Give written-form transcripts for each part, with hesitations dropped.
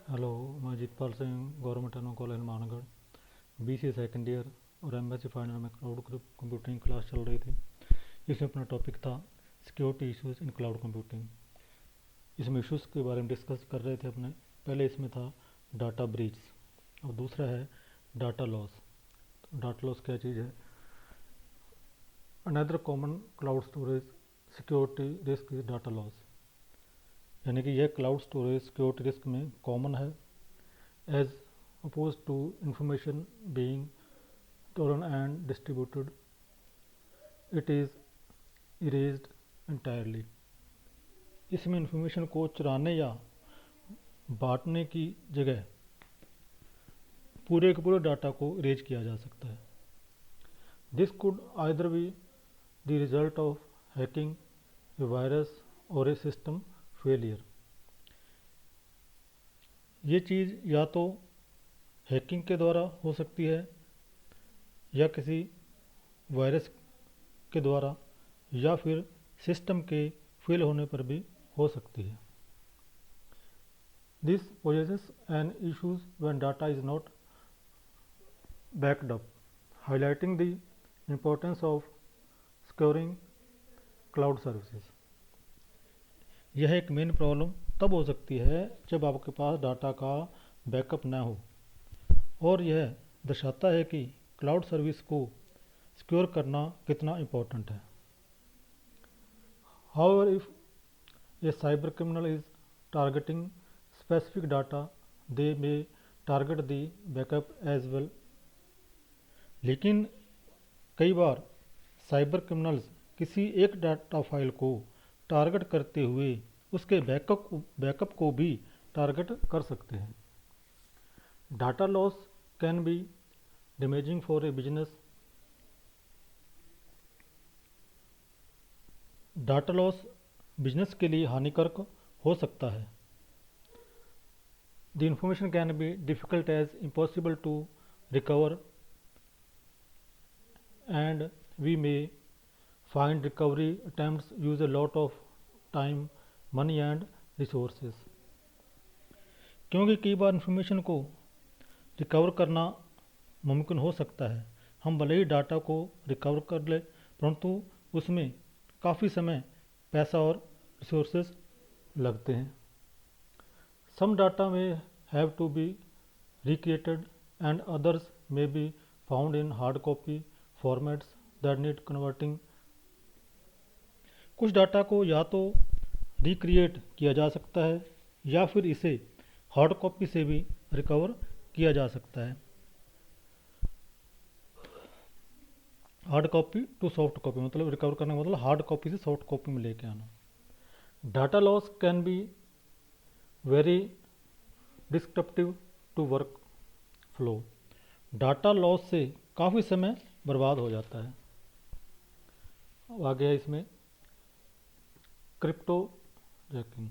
Hello, मैं Jitpal Singh, government एनो college Mangarh, BCA second year और MSc फाइनल में क्लाउड कंप्यूटिंग क्लास चल रही थी। इसमें अपना टॉपिक था security issues in cloud computing. इसमें इश्यूज़ के बारे में डिस्कस कर रहे थे अपने। पहले इसमें था डाटा ब्रीच और दूसरा है डाटा लॉस। डाटा लॉस क्या चीज़ है? Another common cloud storage security risk is data loss, यानी कि यह क्लाउड स्टोरेज सिक्योरिटी रिस्क में कॉमन है as opposed to information being stolen and distributed. It is erased entirely. इसमें इंफॉर्मेशन को चुराने या बांटने की जगह पूरे के पूरे डाटा को इरेज किया जा सकता है। This could either be the result of hacking, A virus और ए सिस्टम फेलियर। ये चीज़ या तो हैकिंग के द्वारा हो सकती है या किसी वायरस के द्वारा या फिर सिस्टम के फेल होने पर भी हो सकती है। This possesses an issues when data is not backed up, highlighting the importance of securing cloud services. यह एक मेन प्रॉब्लम तब हो सकती है जब आपके पास डाटा का बैकअप न हो, और यह दर्शाता है कि क्लाउड सर्विस को सिक्योर करना कितना इम्पोर्टेंट है। However if a cyber criminal is targeting specific data, they may target the backup as well. लेकिन कई बार साइबर क्रिमिनल्स किसी एक डाटा फाइल को टारगेट करते हुए उसके बैकअप को भी टारगेट कर सकते हैं। Data loss can be damaging for a business. Data loss business के लिए हानिकारक हो सकता है। The information can be difficult as impossible to recover and we may find recovery attempts use a lot of time, money and resources. क्योंकि कई बार information को recover करना मुमकिन हो सकता है, हम भले ही डाटा को रिकवर कर ले, परंतु उसमें काफ़ी समय, पैसा और रिसोर्सेज लगते हैं। Some data may have to be recreated and others may be found in hard copy formats that need converting. कुछ डाटा को या तो रिक्रिएट किया जा सकता है या फिर इसे हार्ड कॉपी से भी रिकवर किया जा सकता है। Hard copy to soft copy मतलब रिकवर करने का मतलब हार्ड कॉपी से सॉफ्ट कॉपी में लेके आना। Data loss can be very disruptive to workflow. Data loss से काफ़ी समय बर्बाद हो जाता है। अब आ गया इसमें cryptojacking.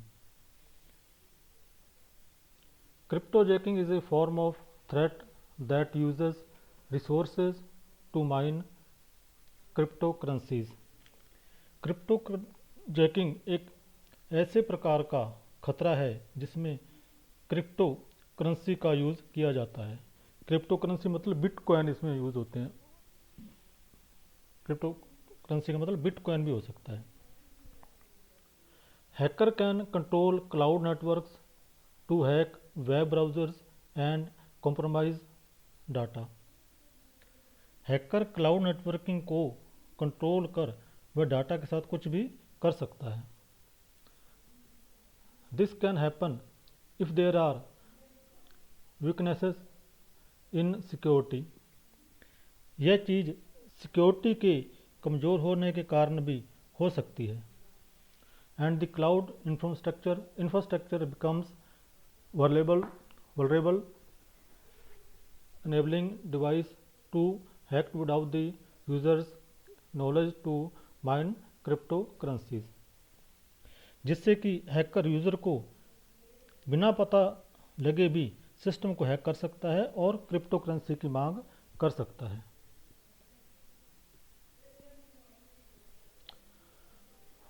Cryptojacking is a form of threat that uses resources to mine cryptocurrencies. Cryptojacking एक ऐसे प्रकार का खतरा है जिसमें क्रिप्टो करेंसी का यूज़ किया जाता है। क्रिप्टो करेंसी मतलब बिटकॉइन इसमें यूज़ होते हैं। क्रिप्टो करेंसी का मतलब बिटकॉइन भी हो सकता है। Hacker can control cloud networks to hack web browsers and compromise data. Hacker cloud networking को कंट्रोल कर वह डाटा के साथ कुछ भी कर सकता है। This can happen if there are weaknesses in security. यह चीज़ सिक्योरिटी के कमज़ोर होने के कारण भी हो सकती है। And the cloud infrastructure becomes vulnerable, enabling device to hack without the user's knowledge to mine cryptocurrencies। जिससे कि हैकर यूज़र को बिना पता लगे भी सिस्टम को हैक कर सकता है और क्रिप्टो करेंसी की मांग कर सकता है।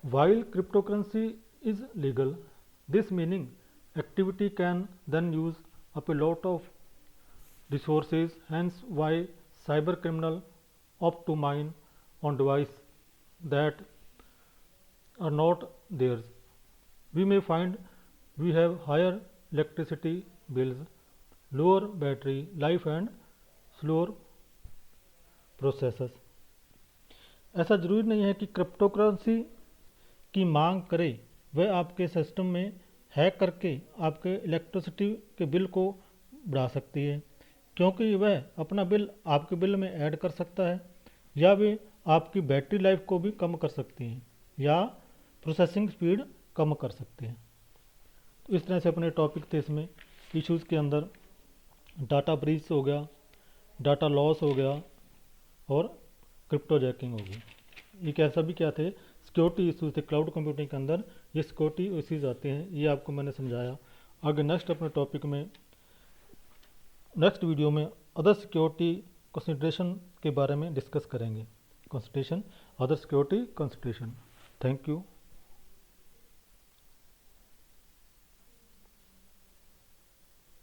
While cryptocurrency is legal, this meaning activity can then use up a lot of resources, hence why cyber criminal opt to mine on devices that are not theirs. We may find we have higher electricity bills, lower battery life and slower processors. ऐसा ज़रूरी नहीं है कि cryptocurrency की मांग करे वह आपके सिस्टम में हैक करके आपके इलेक्ट्रिसिटी के बिल को बढ़ा सकती है, क्योंकि वह अपना बिल आपके बिल में ऐड कर सकता है, या वे आपकी बैटरी लाइफ को भी कम कर सकती हैं या प्रोसेसिंग स्पीड कम कर सकते हैं। तो इस तरह से अपने टॉपिक थे इसमें इश्यूज़ के अंदर डाटा ब्रीच हो गया, डाटा लॉस हो गया और क्रिप्टो जैकिंग हो गई। ये क्या सभी क्या थे? सिक्योरिटी इश्यूज थे। क्लाउड कंप्यूटिंग के अंदर ये सिक्योरिटी इश्यूज आते हैं, ये आपको मैंने समझाया। आगे नेक्स्ट अपने टॉपिक में नेक्स्ट वीडियो में अदर सिक्योरिटी कंसिडरेशन के बारे में डिस्कस करेंगे। Consideration, other security consideration. Thank you.